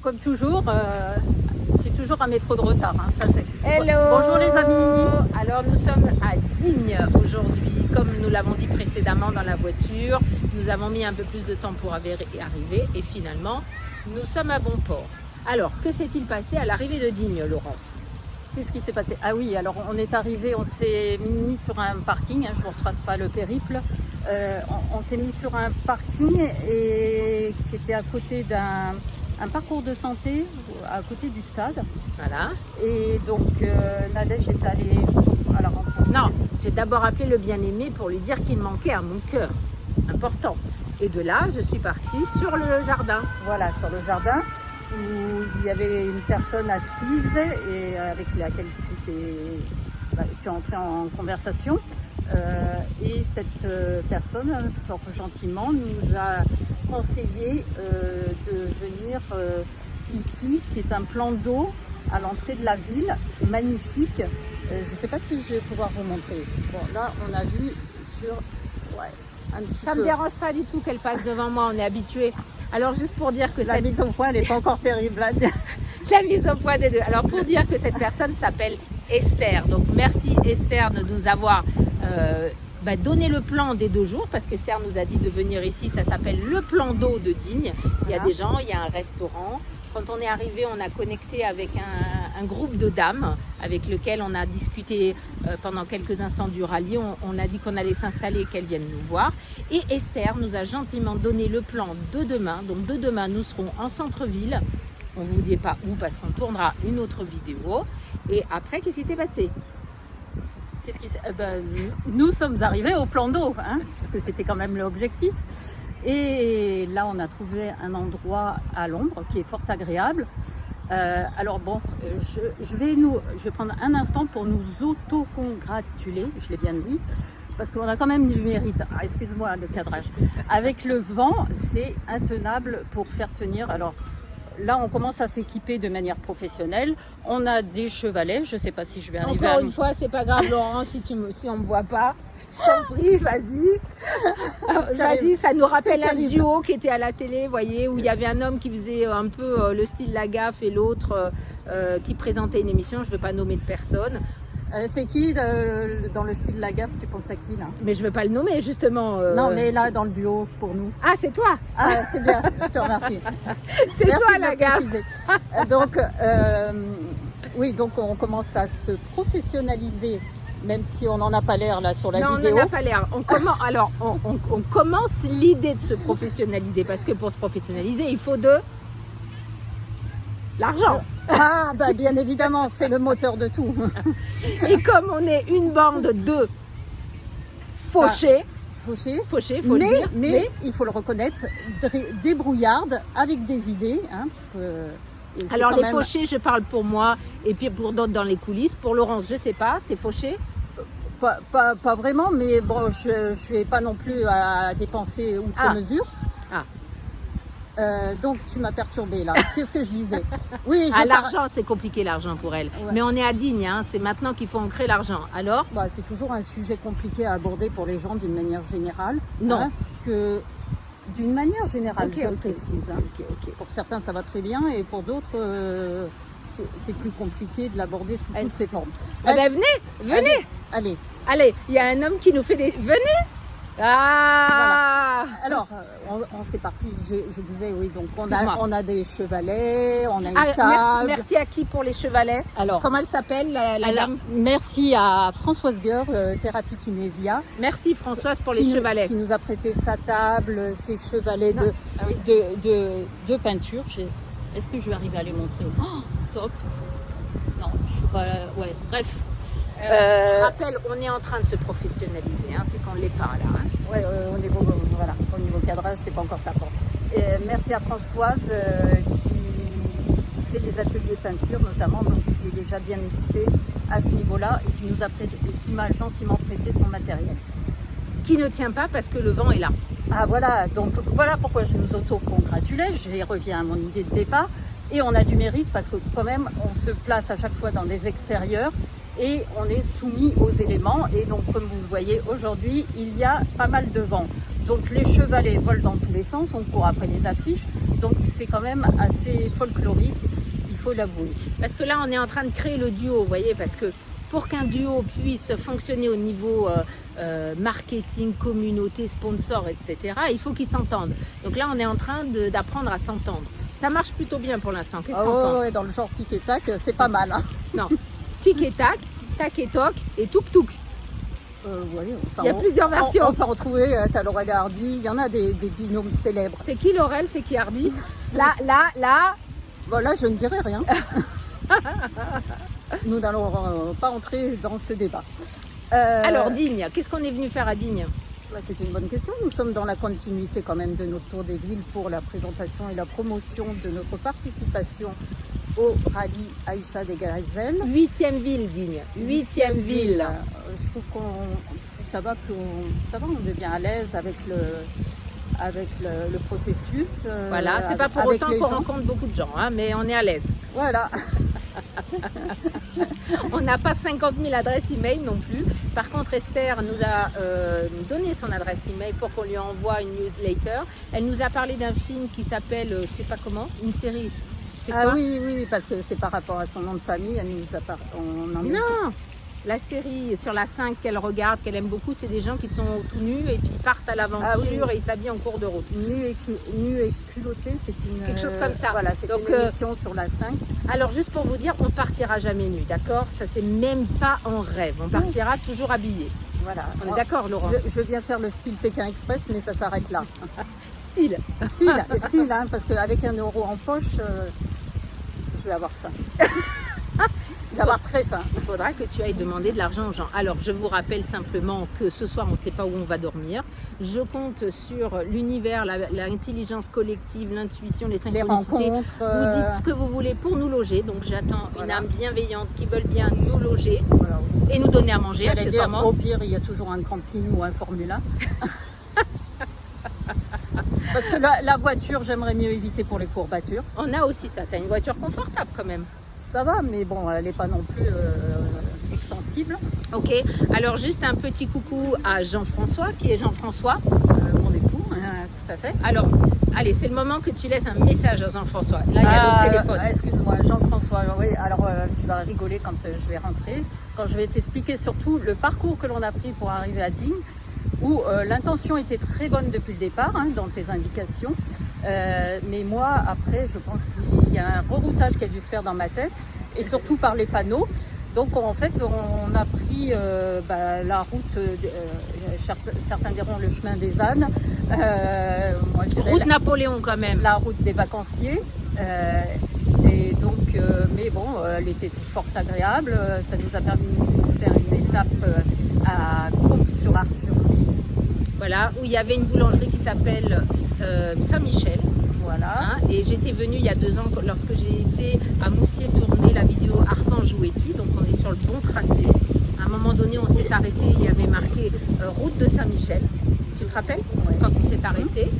comme toujours, j'ai toujours un métro de retard. Hein, ça, c'est... Hello. Bonjour les amis. Alors nous sommes à Digne aujourd'hui, comme nous l'avons dit précédemment dans la voiture. Nous avons mis un peu plus de temps pour arriver et finalement nous sommes à bon port. Alors que s'est-il passé à l'arrivée de Digne, Laurence? Qu'est-ce qui s'est passé? Ah oui, alors on est arrivé, on s'est mis sur un parking, hein, je ne vous retrace pas le périple. On s'est mis sur un parking et qui était à côté d'un parcours de santé, à côté du stade. Voilà. Et donc Nadège est allée à la rencontre. Non, j'ai d'abord appelé le bien-aimé pour lui dire qu'il manquait à mon cœur. Important. Et de là, je suis partie sur le jardin. Voilà, sur le jardin, où il y avait une personne assise et avec laquelle tu es entré en conversation. Et cette personne, fort gentiment, nous a conseillé de venir ici, qui est un plan d'eau à l'entrée de la ville, magnifique. Je ne sais pas si je vais pouvoir vous montrer. Bon, là, on a vu sur... Ouais, un petit Ça ne peu. me dérange pas du tout qu'elle passe devant moi, on est habitué. Alors juste pour dire que La mise au point, elle n'est pas encore terrible. Hein. La mise au point des deux. Alors pour dire que cette personne s'appelle Esther. Donc merci Esther de nous avoir donné le plan des 2 jours, parce qu'Esther nous a dit de venir ici. Ça s'appelle le plan d'eau de Digne. Il y a des gens, il y a un restaurant. Quand on est arrivé, on a connecté avec un groupe de dames avec lequel on a discuté pendant quelques instants du rallye. On a dit qu'on allait s'installer et qu'elles viennent nous voir. Et Esther nous a gentiment donné le plan de demain. Donc de demain, nous serons en centre-ville. On ne vous dit pas où parce qu'on tournera une autre vidéo. Et après, qu'est-ce qui s'est passé? Nous sommes arrivés au plan d'eau, hein, puisque c'était quand même l'objectif. Et là, on a trouvé un endroit à l'ombre qui est fort agréable. Alors bon, je vais prendre un instant pour nous auto-congratuler, je l'ai bien dit, parce qu'on a quand même du mérite. Ah, excuse-moi le cadrage. Avec le vent, c'est intenable pour faire tenir. Alors là, on commence à s'équiper de manière professionnelle. On a des chevalets. Je ne sais pas si je vais arriver Encore une fois, c'est pas grave, Laurent, si on me voit pas. Je t'en prie, vas-y. Vas-y, ça nous rappelle un duo qui était à la télé, vous voyez, où il y avait un homme qui faisait un peu le style Lagaffe et l'autre qui présentait une émission. Je ne veux pas nommer de personne. C'est qui dans le style Lagaffe? Tu penses à qui là? Mais je ne veux pas le nommer justement. Non, mais là dans le duo pour nous. Ah, c'est toi? Ah, c'est bien, je te remercie. C'est Merci toi, de le Lagaffe. préciser. Donc, oui, donc on commence à se professionnaliser, même si on n'en a pas l'air là sur la vidéo. Non, on n'en a pas l'air. On commence l'idée de se professionnaliser, parce que pour se professionnaliser, il faut de l'argent. Ah, bah bien évidemment, c'est le moteur de tout. Et comme on est une bande de fauchés, Fauché, faut le dire, mais il faut le reconnaître, débrouillarde avec des idées, hein, parce que alors les fauchés, je parle pour moi et puis pour d'autres dans les coulisses. Pour Laurence, je sais pas, t'es fauché? Pas vraiment, mais bon, je ne vais pas non plus à dépenser outre mesure. Donc tu m'as perturbée là. Qu'est-ce que je disais? Oui, l'argent, c'est compliqué l'argent pour elle. Ouais. Mais on est à Digne, hein, c'est maintenant qu'il faut ancrer l'argent. Alors c'est toujours un sujet compliqué à aborder pour les gens d'une manière générale. Non. Hein, d'une manière générale, je précise. Hein. Pour certains, ça va très bien et pour d'autres, c'est plus compliqué de l'aborder sous toutes ses formes. Venez. Allez, il y a un homme qui nous fait des... Venez. Ah, voilà. Alors, on s'est parti, je disais, oui, donc on a des chevalets, on a une table. Merci à qui pour les chevalets? Alors, comment elle s'appelle, la dame? Merci à Françoise Gueur, Thérapie Kinésia. Merci Françoise pour les chevalets. Qui nous a prêté sa table, ses chevalets de peinture. Est-ce que je vais arriver à les montrer? Oh, top. Non, je suis pas... Ouais, bref. Rappel, on est en train de se professionnaliser, hein, c'est qu'on ne l'est pas là. Hein. Oui, au niveau cadrage, c'est pas encore ça. Merci à Françoise qui fait des ateliers de peinture notamment, donc qui est déjà bien équipée à ce niveau-là et qui m'a gentiment prêté son matériel. Qui ne tient pas parce que le vent est là. Ah voilà, donc voilà pourquoi je nous auto-congratulais, je reviens à mon idée de départ. Et on a du mérite parce que quand même, on se place à chaque fois dans des extérieurs et on est soumis aux éléments. Et donc, comme vous le voyez, aujourd'hui, il y a pas mal de vent. Donc les chevalets volent dans tous les sens, on court après les affiches, donc c'est quand même assez folklorique, il faut l'avouer. Parce que là, on est en train de créer le duo, vous voyez, parce que pour qu'un duo puisse fonctionner au niveau marketing, communauté, sponsor, etc., il faut qu'ils s'entendent. Donc là, on est en train d'apprendre à s'entendre. Ça marche plutôt bien pour l'instant. Qu'est-ce que t'en penses? Ouais, dans le genre tic et tac, c'est pas mal. Hein. Non, tic et tac et toc et touk touk. Ouais, enfin, Il y a plusieurs versions. On peut retrouver, t'as Laurel et Hardy, il y en a des binômes célèbres. C'est qui Laurel, c'est qui Hardy? Là. Voilà, je ne dirai rien. Nous n'allons pas entrer dans ce débat. Alors Digne, qu'est-ce qu'on est venu faire à Digne? C'est une bonne question. Nous sommes dans la continuité quand même de notre tour des villes pour la présentation et la promotion de notre participation au rallye Aïcha des Gazelles. 8e ville, Digne. 8e ville. Je trouve qu'on ça va, on devient à l'aise avec le processus. Voilà, c'est pas pour autant qu'on rencontre beaucoup de gens, hein, mais on est à l'aise. Voilà. On n'a pas 50 000 adresses email non plus. Par contre, Esther nous a donné son adresse email pour qu'on lui envoie une newsletter. Elle nous a parlé d'un film qui s'appelle, je sais pas comment, une série. C'est quoi? Oui, parce que c'est par rapport à son nom de famille. Elle nous a Non, la série sur la 5 qu'elle regarde, qu'elle aime beaucoup, c'est des gens qui sont tout nus et puis partent à l'aventure et ils s'habillent en cours de route. Nu et culotté, c'est quelque chose comme ça. Voilà, c'est une émission sur la 5. Alors juste pour vous dire, on partira jamais nu, d'accord? Ça c'est même pas en rêve. On partira toujours habillé. Voilà. On est d'accord, Laurence? Je veux bien faire le style Pékin Express, mais ça s'arrête là. Style, hein, parce qu'avec 1 euro en poche, je vais avoir faim. Je vais avoir très faim. Il faudra que tu ailles demander de l'argent aux gens. Alors, je vous rappelle simplement que ce soir, on ne sait pas où on va dormir. Je compte sur l'univers, l'intelligence collective, l'intuition, les synchronicités. Les rencontres. Vous dites ce que vous voulez pour nous loger. Donc, j'attends une âme bienveillante qui veut bien nous loger et nous donner à manger, accessoirement. Au pire, il y a toujours un camping ou un Formule 1. Parce que la voiture, j'aimerais mieux éviter pour les courbatures. On a aussi ça. Tu as une voiture confortable quand même. Ça va, mais bon, elle n'est pas non plus extensible. Ok, alors juste un petit coucou à Jean-François, qui est Jean-François. Mon époux, hein, tout à fait. Alors, allez, c'est le moment que tu laisses un message à Jean-François. Là, il y a le téléphone. Excuse-moi, Jean-François, oui, alors tu vas rigoler quand je vais rentrer, quand je vais t'expliquer surtout le parcours que l'on a pris pour arriver à Digne, où l'intention était très bonne depuis le départ, hein, dans tes indications. Mais moi, après, je pense qu'il y a un reroutage qui a dû se faire dans ma tête, et surtout par les panneaux. Donc, en fait, on a pris la route, certains diront le chemin des ânes. Moi, je dirais route Napoléon, quand même. La route des vacanciers. Et donc, mais bon, elle était fort agréable. Ça nous a permis de faire une étape à Courbe-sur-Arturie. Voilà, où il y avait une boulangerie qui s'appelle Saint-Michel. Voilà. Hein, et j'étais venue il y a 2 ans lorsque j'ai été à Moustier tourner la vidéo Archange où es-tu. Donc on est sur le bon tracé. À un moment donné, on s'est arrêté. Il y avait marqué route de Saint-Michel. Tu te rappelles? Oui. Quand on s'est arrêté.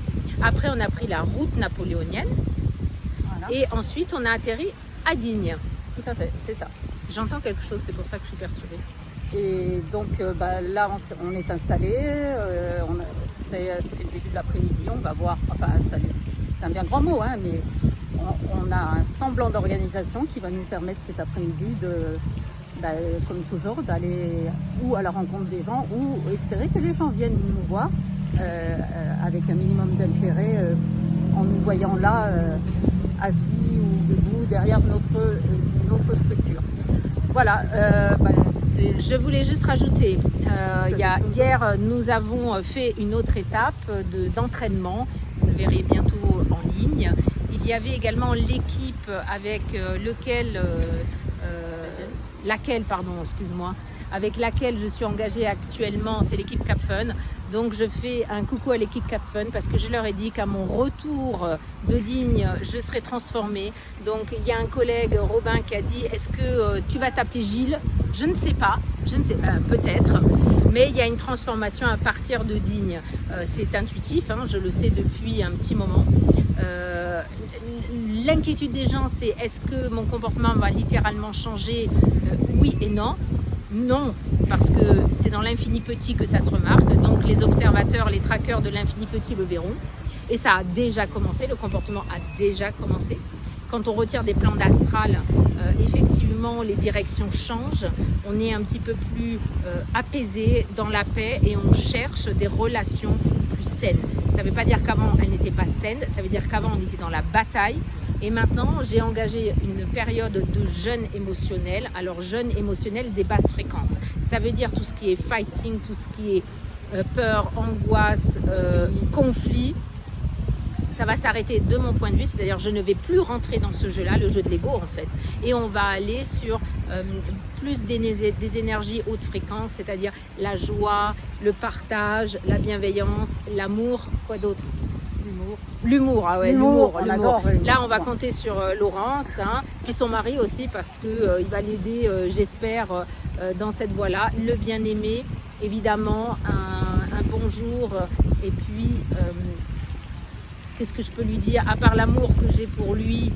Après, on a pris la route napoléonienne. Voilà. Et ensuite, on a atterri à Digne. Tout à fait, c'est ça. J'entends quelque chose, c'est pour ça que je suis perturbée. Et donc là, on est installé. C'est le début de l'après-midi. On va voir. Enfin, installé. C'est un bien grand mot, hein, mais on a un semblant d'organisation qui va nous permettre cet après-midi comme toujours, d'aller ou à la rencontre des gens ou espérer que les gens viennent nous voir avec un minimum d'intérêt en nous voyant là, assis ou debout derrière notre structure. Voilà. Je voulais juste rajouter, hier nous avons fait une autre étape d'entraînement, vous le verrez bientôt en ligne. Il y avait également l'équipe avec avec laquelle je suis engagée actuellement, c'est l'équipe CapFun. Donc je fais un coucou à l'équipe CapFun parce que je leur ai dit qu'à mon retour de Digne, je serai transformée. Donc il y a un collègue, Robin, qui a dit: est-ce que tu vas t'appeler Gilles? Je ne sais pas, peut-être. Mais il y a une transformation à partir de Digne. C'est intuitif, hein, je le sais depuis un petit moment. L'inquiétude des gens, c'est: est-ce que mon comportement va littéralement changer? Oui et non. Non, parce que c'est dans l'infini petit que ça se remarque. Donc les observateurs, les trackers de l'infini petit le verront. Et ça a déjà commencé, le comportement a déjà commencé. Quand on retire des plans d'astral, effectivement, les directions changent. On est un petit peu plus apaisé, dans la paix, et on cherche des relations plus saines. Ça ne veut pas dire qu'avant, elles n'étaient pas saines. Ça veut dire qu'avant, on était dans la bataille. Et maintenant, j'ai engagé une période de jeûne émotionnel. Alors, jeûne émotionnel des basses fréquences. Ça veut dire tout ce qui est fighting, tout ce qui est peur, angoisse, conflit. Ça va s'arrêter de mon point de vue, c'est-à-dire je ne vais plus rentrer dans ce jeu-là, le jeu de l'ego en fait. Et on va aller sur plus des énergies haute fréquence, c'est-à-dire la joie, le partage, la bienveillance, l'amour, quoi d'autre? L'humour, ah ouais, l'humour. Là, on va compter sur Laurence, hein, puis son mari aussi, parce que il va l'aider, j'espère, dans cette voie-là. Le bien-aimé, évidemment, un bonjour, et puis qu'est-ce que je peux lui dire, à part l'amour que j'ai pour lui,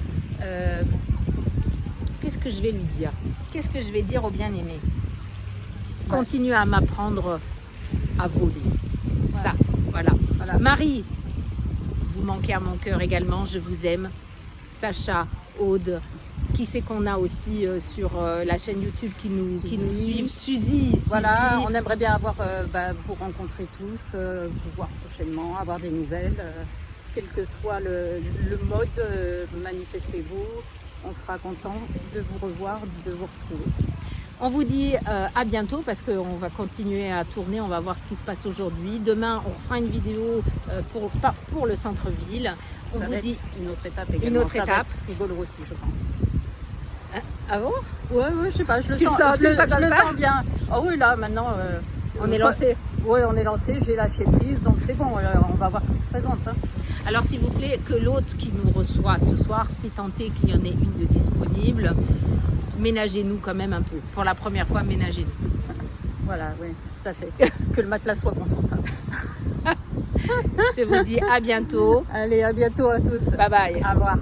qu'est-ce que je vais lui dire? Qu'est-ce que je vais dire au bien-aimé? Continue à m'apprendre à voler. Ouais. Ça, voilà. Marie, vous manquez à mon cœur également, je vous aime. Sacha, Aude, qui c'est qu'on a aussi sur la chaîne YouTube qui nous suivent? Suzy. Voilà, on aimerait bien vous rencontrer tous, vous voir prochainement, avoir des nouvelles. Quel que soit le mode, manifestez-vous. On sera content de vous revoir, de vous retrouver. On vous dit à bientôt parce qu'on va continuer à tourner, on va voir ce qui se passe aujourd'hui. Demain, on fera une vidéo pour le centre-ville. On vous dit une autre étape également. Une autre étape. Va être rigolo aussi, je pense. Ah bon? Ouais, je sais pas, je le sens bien. Ah oui, là, maintenant... on est lancé. Oui, on est lancé, j'ai lâché prise, donc c'est bon, on va voir ce qui se présente. Hein. Alors s'il vous plaît, que l'hôte qui nous reçoit ce soir, si tant est qu'il y en ait une de disponible, ménagez-nous quand même un peu. Pour la première fois, ménagez-nous. Voilà, oui, tout à fait. Que le matelas soit confortable. Je vous dis à bientôt. Allez, à bientôt à tous. Bye bye. Au revoir.